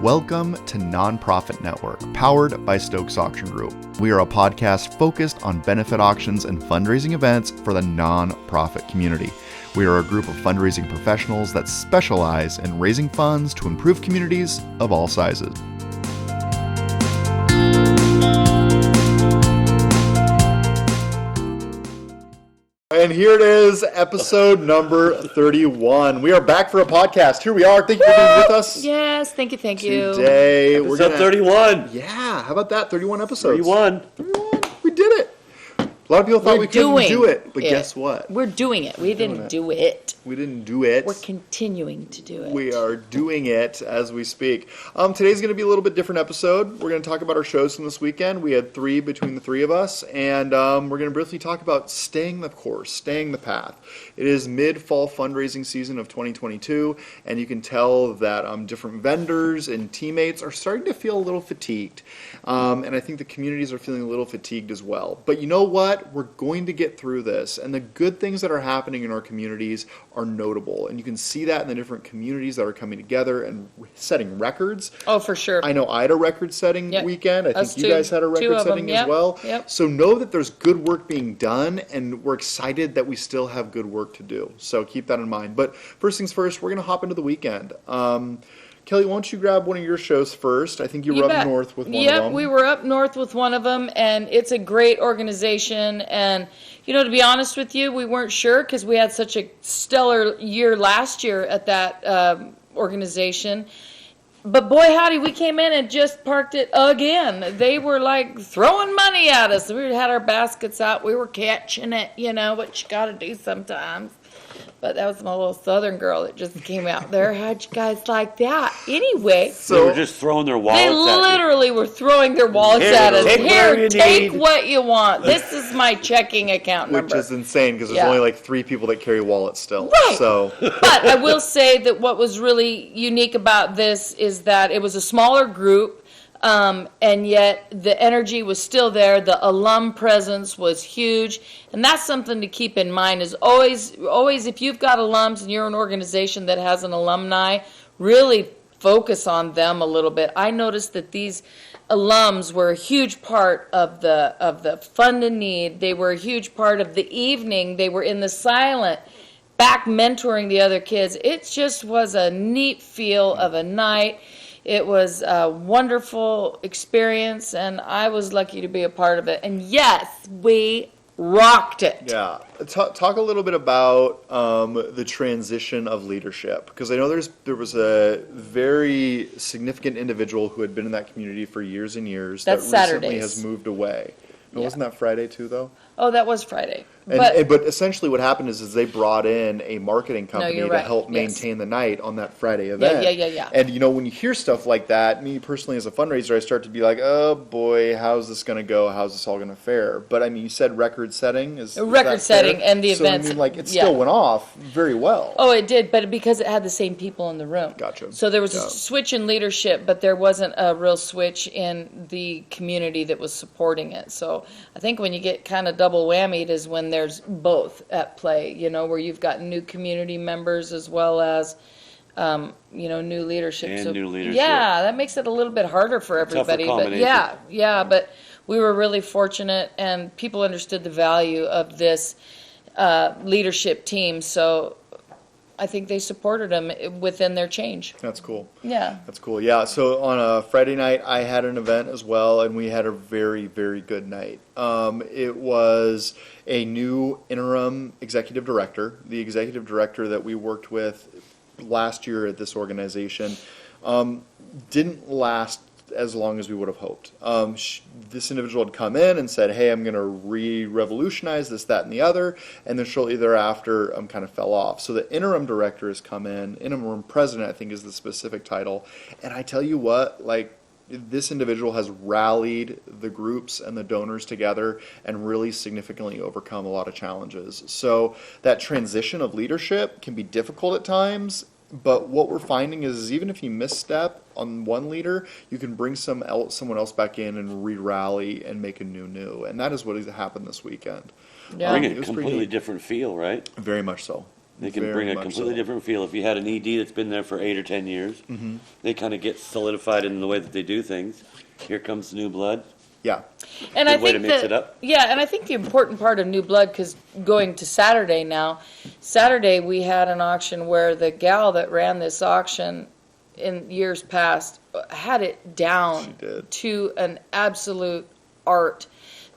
Welcome to Nonprofit Network, powered by Stokes Auction Group. We are a podcast focused on benefit auctions and fundraising events for the nonprofit community. We are a group of fundraising professionals that specialize in raising funds to improve communities of all sizes. And here it is, episode number 31. We are back for a podcast. Here we are. Thank you for being with us. Yes, thank you. Today, we're going to 31. Yeah, how about that? 31 episodes. 31. We did it. A lot of people thought we couldn't do it, but guess what? We're doing it. We didn't do it. We didn't do it. We're continuing to do it. We are doing it as we speak. Today's going to be a little bit different episode. We're going to talk about our shows from this weekend. We had 3 between the 3 of us, and we're going to briefly talk about staying the course, staying the path. It is mid-fall fundraising season of 2022, and you can tell that different vendors and teammates are starting to feel a little fatigued. And I think the communities are feeling a little fatigued as well. But you know what? We're going to get through this, and the good things that are happening in our communities are notable, and you can see that in the different communities that are coming together and setting records. Oh, for sure. I know I had a record-setting weekend. I think you guys had a record-setting as well. Yep. So know that there's good work being done, and we're excited that we still have good work to do. So keep that in mind. But first things first, we're going to hop into the weekend. Kelly, why don't you grab one of your shows first? I think you were up north with one of them. Yep, we were up north with one of them, and it's a great organization. And, to be honest with you, we weren't sure because we had such a stellar year last year at that organization. But boy, howdy, we came in and just parked it again. They were like throwing money at us. We had our baskets out. We were catching it, what you got to do sometimes. But that was my little southern girl that just came out there. How'd you guys like that? Anyway. So they were just throwing their wallets at you. They literally were throwing their wallets at us. Take what you want. This is my checking account number. Which is insane because there's only like 3 people that carry wallets still. Right. So. But I will say that what was really unique about this is that it was a smaller group. And yet the energy was still there. The alum presence was huge. And that's something to keep in mind is always if you've got alums and you're an organization that has an alumni, really focus on them a little bit. I noticed that these alums were a huge part of the fund and need. They were a huge part of the evening. They were in the silent back mentoring the other kids. It just was a neat feel of a night. It was a wonderful experience, and I was lucky to be a part of it. And yes, we rocked it. Yeah. Talk a little bit about the transition of leadership, because I know there was a very significant individual who had been in that community for years and years That's that recently Saturdays. has moved away. No, wasn't that Friday too, though? Oh, that was Friday. But essentially what happened is they brought in a marketing company to right. help maintain the night on that Friday event. Yeah. And, when you hear stuff like that, me personally as a fundraiser, I start to be like, oh, boy, how's this going to go? How's this all going to fare? But, you said record setting. Is record setting and the events. It still went off very well. Oh, it did, but because it had the same people in the room. Gotcha. So there was a switch in leadership, but there wasn't a real switch in the community that was supporting it. So I think when you get kind of double whammied is when there's both at play, where you've got new community members as well as, new leadership. And new leadership. Yeah, that makes it a little bit harder for everybody. But but we were really fortunate, and people understood the value of this leadership team. So I think they supported them within their change. That's cool. Yeah. That's cool. Yeah. So on a Friday night, I had an event as well, and we had a very, very good night. It was a new interim executive director. The executive director that we worked with last year at this organization didn't last as long as we would have hoped. This individual had come in and said, hey, I'm going to revolutionize this, that, and the other, and then shortly thereafter kind of fell off. So the interim director has come in, interim president I think is the specific title, and I tell you what, this individual has rallied the groups and the donors together and really significantly overcome a lot of challenges. So that transition of leadership can be difficult at times, but what we're finding is even if you misstep on one leader, you can bring someone else back in and re-rally and make a new. And that is what has happened this weekend. Yeah. Bring a completely different feel, right? Very much so. They can Very bring a much completely so. different feel. If you had an ED that's been there for 8 or 10 years, they kind of get solidified in the way that they do things. Here comes the new blood. Yeah. And Good I way think to mix that, it up. yeah, and I think the important part of New Blood, because going to Saturday now, Saturday we had an auction where the gal that ran this auction in years past had it She down did. to an absolute art.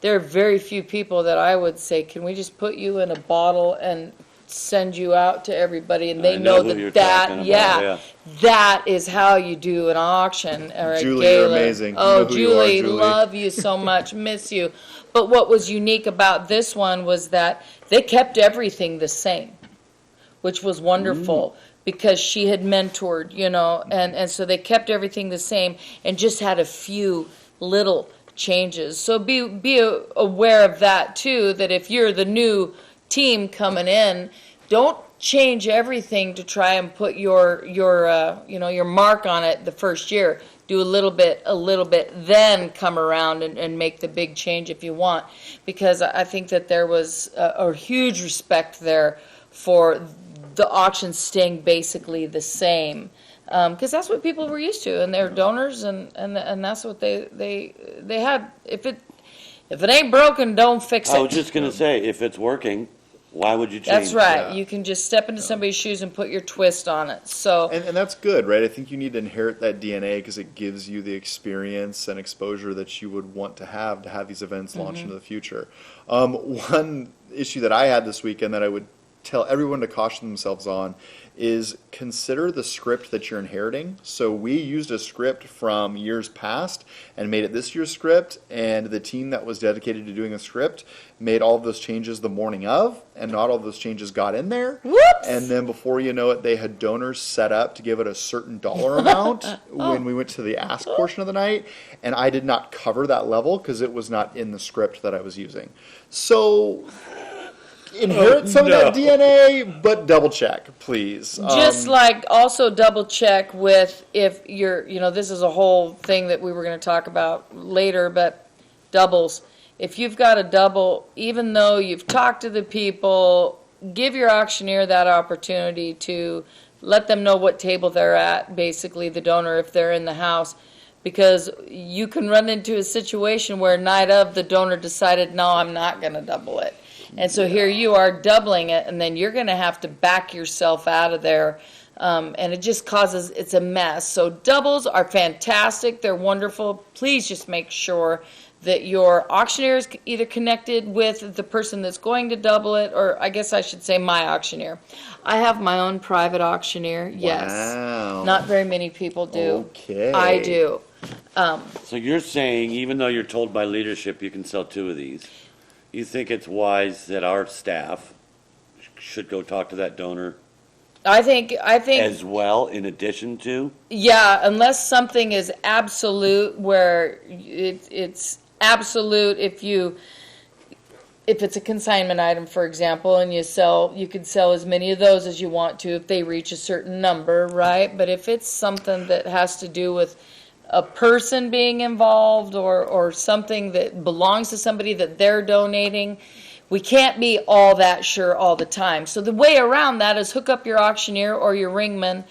There are very few people that I would say, can we just put you in a bottle and send you out to everybody, and they I know know who you're that talking about, yeah, yeah. that is how you do an auction or a Julie, you're gala. amazing. You Oh, know who you are, Julie, Julie. love you so much, miss you. But what was unique about this one was that they kept everything the same, which was wonderful because she had mentored, and so they kept everything the same and just had a few little changes. So be aware of that too, that if you're the new team coming in, don't change everything to try and put your mark on it the first year. Do a little bit, then come around and make the big change if you want. Because I think that there was a huge respect there for the auction staying basically the same. Because that's what people were used to, and they're donors, and that's what they had. If it ain't broken, don't fix it. I was just going to say, if it's working, why would you change? That's right. Yeah. You can just step into somebody's shoes and put your twist on it. So And that's good, right? I think you need to inherit that DNA because it gives you the experience and exposure that you would want to have these events launch into the future. One issue that I had this weekend that I would tell everyone to caution themselves on is consider the script that you're inheriting. So we used a script from years past and made it this year's script, and the team that was dedicated to doing a script made all of those changes the morning of, and not all of those changes got in there. Whoops! And then before you know it, they had donors set up to give it a certain dollar amount when we went to the ask portion of the night, and I did not cover that level because it was not in the script that I was using. So inherit some of that DNA, but double check, please. just like also double check with if you're, this is a whole thing that we were going to talk about later, but doubles. If you've got a double, even though you've talked to the people, give your auctioneer that opportunity to let them know what table they're at, basically the donor, if they're in the house. Because you can run into a situation where night of the donor decided, no, I'm not going to double it. And so here you are doubling it, and then you're going to have to back yourself out of there. And it just it's a mess. So doubles are fantastic. They're wonderful. Please just make sure that your auctioneer is either connected with the person that's going to double it, or I guess I should say my auctioneer. I have my own private auctioneer, yes. Wow. Not very many people do. Okay. I do. So you're saying, even though you're told by leadership you can sell 2 of these, you think it's wise that our staff should go talk to that donor I think as well, in addition to? yeah, unless something is absolute, where it's absolute. If it's a consignment item, for example, and you could sell as many of those as you want to if they reach a certain number, right? But if it's something that has to do with a person being involved or something that belongs to somebody that they're donating, we can't be all that sure all the time. So the way around that is hook up your auctioneer or your ringman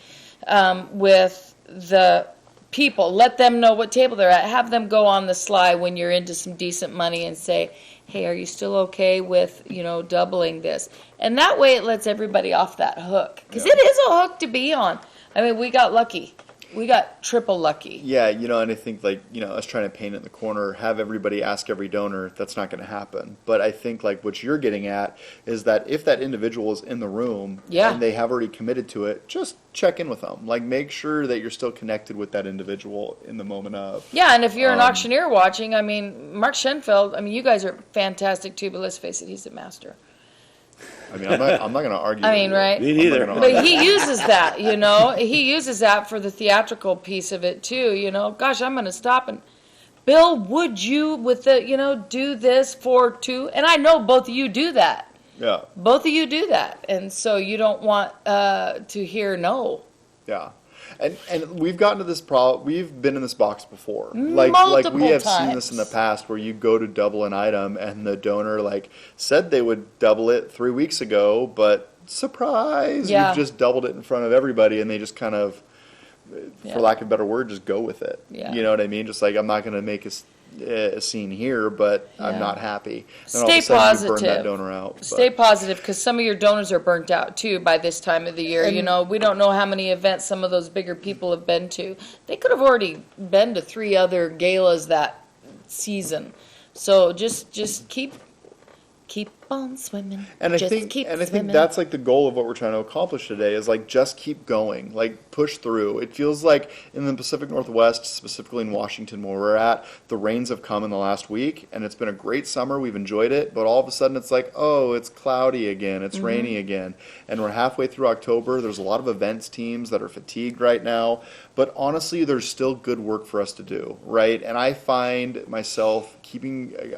with the people. Let them know what table they're at. Have them go on the sly when you're into some decent money and say, hey, are you still okay with, doubling this? And that way it lets everybody off that hook. Because it is a hook to be on. I mean, we got lucky. We got triple lucky. Yeah, and I think us trying to paint it in the corner, have everybody ask every donor, that's not going to happen. But I think what you're getting at is that if that individual is in the room and they have already committed to it, just check in with them. Make sure that you're still connected with that individual in the moment of. Yeah, and if you're an auctioneer watching, Mark Schenfeld, you guys are fantastic too, but let's face it, he's the master. I'm not going to argue. Right? Me neither. But he uses that, He uses that for the theatrical piece of it, too, Gosh, I'm going to stop and, Bill, would you, with the, do this for 2? And I know both of you do that. Yeah. Both of you do that. And so you don't want to hear no. Yeah. And we've gotten to this problem. We've been in this box before. Multiple we have times. seen this in the past where you go to double an item and the donor said they would double it 3 weeks ago, but surprise, Yeah. you've just doubled it in front of everybody, and they just kind of, Yeah. for lack of a better word, just go with it. Yeah. You know what I mean? Just like, I'm not going to make a scene here, but I'm Yeah. not happy. Then Stay you burn that positive. donor out. but- Stay positive, because some of your donors are burnt out too by this time of the year. You know, we don't know how many events some of those bigger people have been to. They could have already been to 3 other galas that season. So just keep on swimming. And I Just think, keep and I think swimming. that's like the goal of what we're trying to accomplish today is like just keep going, like push through. It feels like in the Pacific Northwest, specifically in Washington where we're at, the rains have come in the last week, and it's been a great summer. We've enjoyed it, but all of a sudden it's like, oh, it's cloudy again, it's rainy again, and we're halfway through October. There's a lot of events teams that are fatigued right now, but honestly, there's still good work for us to do, right? And I find myself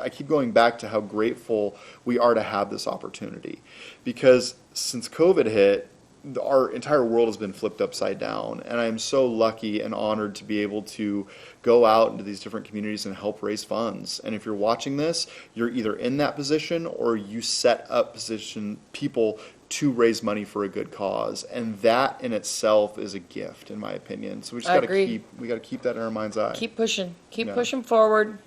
I keep going back to how grateful we are to have this opportunity, because since COVID hit, our entire world has been flipped upside down, and I am so lucky and honored to be able to go out into these different communities and help raise funds. And if you're watching this, you're either in that position or you set up people to raise money for a good cause, and that in itself is a gift, in my opinion. So we just I got to agree. we got to keep that in our mind's eye. Keep pushing. Keep Yeah. pushing forward.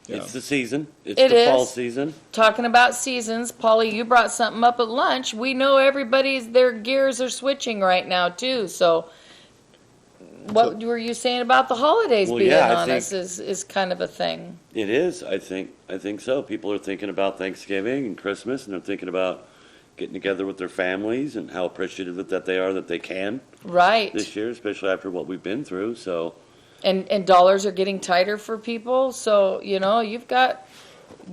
Yeah. It's the season. It's It the fall is. season. Talking about seasons, Polly, you brought something up at lunch. We know their gears are switching right now too. So, what were you saying about the holidays Well, being yeah, I on think- us is kind of a thing. It is. I think so. People are thinking about Thanksgiving and Christmas, and they're thinking about getting together with their families and how appreciative that they are that they can Right. this year, especially after what we've been through. So And dollars are getting tighter for people. So, you know, you've got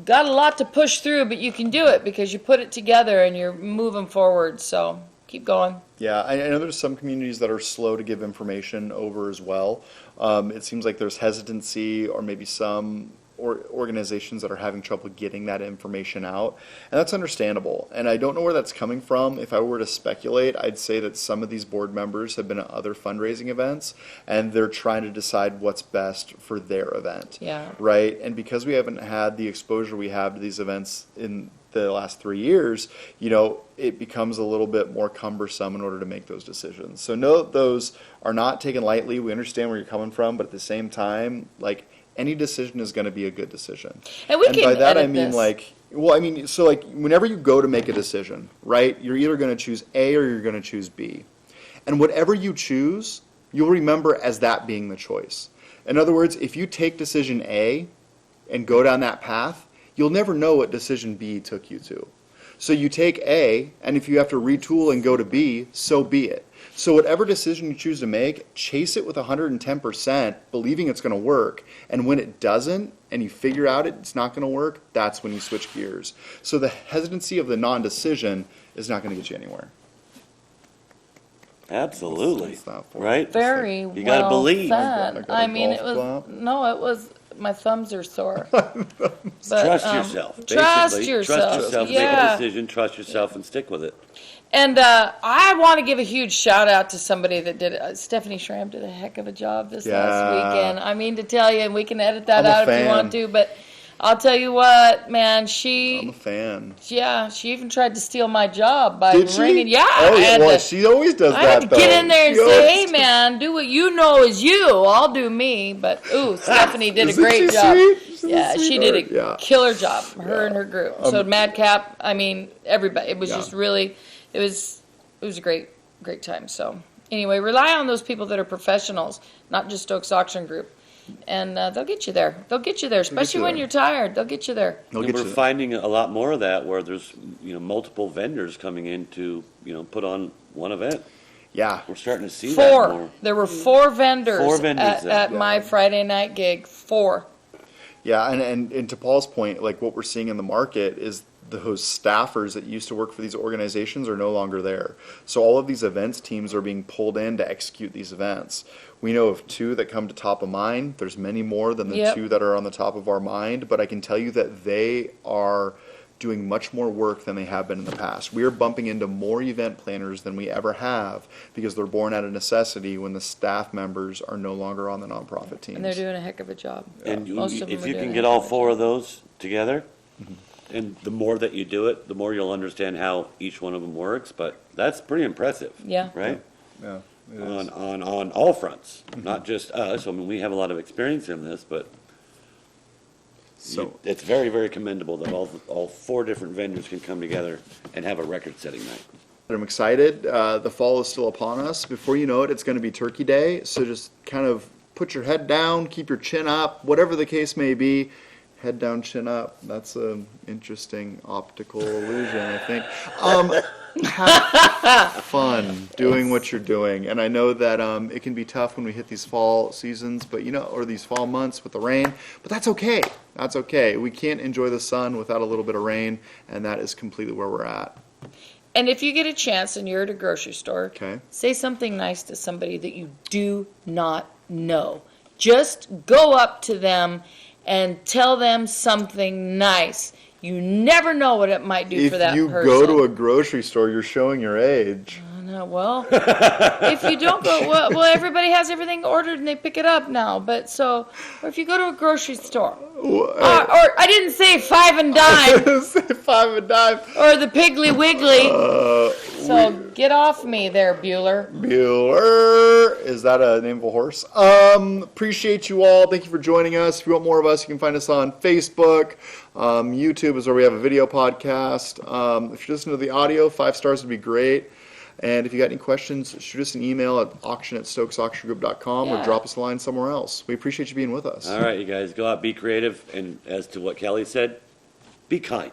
a lot to push through, but you can do it because you put it together and you're moving forward. So, keep going. Yeah, I know there's some communities that are slow to give information over as well. It seems like there's hesitancy, or maybe some organizations that are having trouble getting that information out, and that's understandable. And I don't know where that's coming from. If I were to speculate, I'd say that some of these board members have been at other fundraising events, and they're trying to decide what's best for their event. Yeah. Right? And because we haven't had the exposure we have to these events in the last 3 years, you know, it becomes a little bit more cumbersome in order to make those decisions. So know that those are not taken lightly. We understand where you're coming from, but at the same time, like, any decision is going to be a good decision. And we And can by that I edit mean this. like, well, I mean, so like whenever you go to make a decision, right, you're either going to choose A or you're going to choose B. And whatever you choose, you'll remember as that being the choice. In other words, if you take decision A and go down that path, you'll never know what decision B took you to. So you take A, and if you have to retool and go to B, so be it. So whatever decision you choose to make, chase it with 110%, believing it's going to work. And when it doesn't, and you figure out it's not going to work, that's when you switch gears. So the hesitancy of the non-decision is not going to get you anywhere. absolutely, That's not for right? Very You gotta well believe. said. I got a I mean, golf clap. it was, my thumbs are sore. But, Trust yourself. Trust basically. yourself. Trust yourself. Yeah. Make a decision. Trust yourself and stick with it. And I want to give a huge shout out to somebody that did it. Stephanie Schramm did a heck of a job this last Yeah. weekend. I mean to tell you, and we can edit that I'm a out if you fan. want to, but I'll tell you what, man, I'm a she fan. even tried to steal my job by Did she? ringing. Yeah, Oh, I yeah. had Well, to- she always does I that, had to get though. in there and She say, always "Hey, man, do what you know is you. I'll do me." But ooh, Stephanie did a Isn't great she job. sweet? She's a Yeah, she did a sweetheart. Yeah. killer job. Her and her group. So Madcap, I mean, everybody. It was Yeah. just really, it was a great time. So anyway, rely on those people that are professionals, not just Stokes Auction Group, and they'll get you there. They'll get you there, especially you when there. you're tired. They'll get you there. They'll And get we're you. finding a lot more of that where there's multiple vendors coming in to put on one event. Yeah. We're starting to see that more. Four. There were four vendors, Four vendors at there. my Friday night gig. Four. Yeah, and to Paul's point, like what we're seeing in the market is those staffers that used to work for these organizations are no longer there. So all of these events teams are being pulled in to execute these events. We know of 2 that come to top of mind. There's many more than the Yep. 2 that are on the top of our mind, but I can tell you that they are doing much more work than they have been in the past. We are bumping into more event planners than we ever have because they're born out of necessity when the staff members are no longer on the nonprofit teams. And they're doing a heck of a job. And Most of them if are you doing can a get heck all of a 4 job. of those together, And the more that you do it, the more you'll understand how each one of them works, but that's pretty impressive. Yeah. Right? Yeah. It is. On all fronts, not just us. I mean, we have a lot of experience in this, but So it's very, very commendable that all 4 different vendors can come together and have a record-setting night. I'm excited. The fall is still upon us. Before you know it, it's going to be Turkey Day. So just kind of put your head down, keep your chin up, whatever the case may be. Head down, chin up. That's an interesting optical illusion, I think. Have fun doing what you're doing. And I know that it can be tough when we hit these fall seasons, but or these fall months with the rain. But that's okay. That's okay. We can't enjoy the sun without a little bit of rain, and that is completely where we're at. And if you get a chance and you're at a grocery store, Okay. say something nice to somebody that you do not know. Just go up to them and tell them something nice. You never know what it might do for that If you person. go to a grocery store, you're showing your age. No, well, if you don't go, well, everybody has everything ordered and they pick it up now. But or if you go to a grocery store, or I didn't say 5 and dime, 5 and dime. or the Piggly Wiggly. So get off me there, Bueller. Bueller. Is that a name of a horse? Appreciate you all. Thank you for joining us. If you want more of us, you can find us on Facebook. YouTube is where we have a video podcast. If you listen to the audio, 5 stars would be great. And if you got any questions, shoot us an email at auction@stokesauctiongroup.com or Yeah. drop us a line somewhere else. We appreciate you being with us. All right, you guys, go out, be creative, and as to what Kelly said, be kind.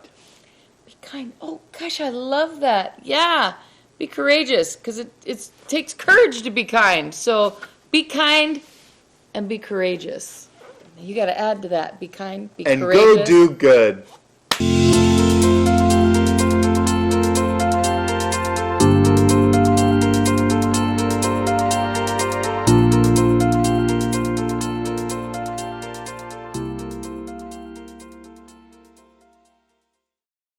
Be kind. Oh, gosh, I love that. Yeah. Be courageous, because it takes courage to be kind. So be kind and be courageous. You got to add to that. Be kind, be And courageous. go do good.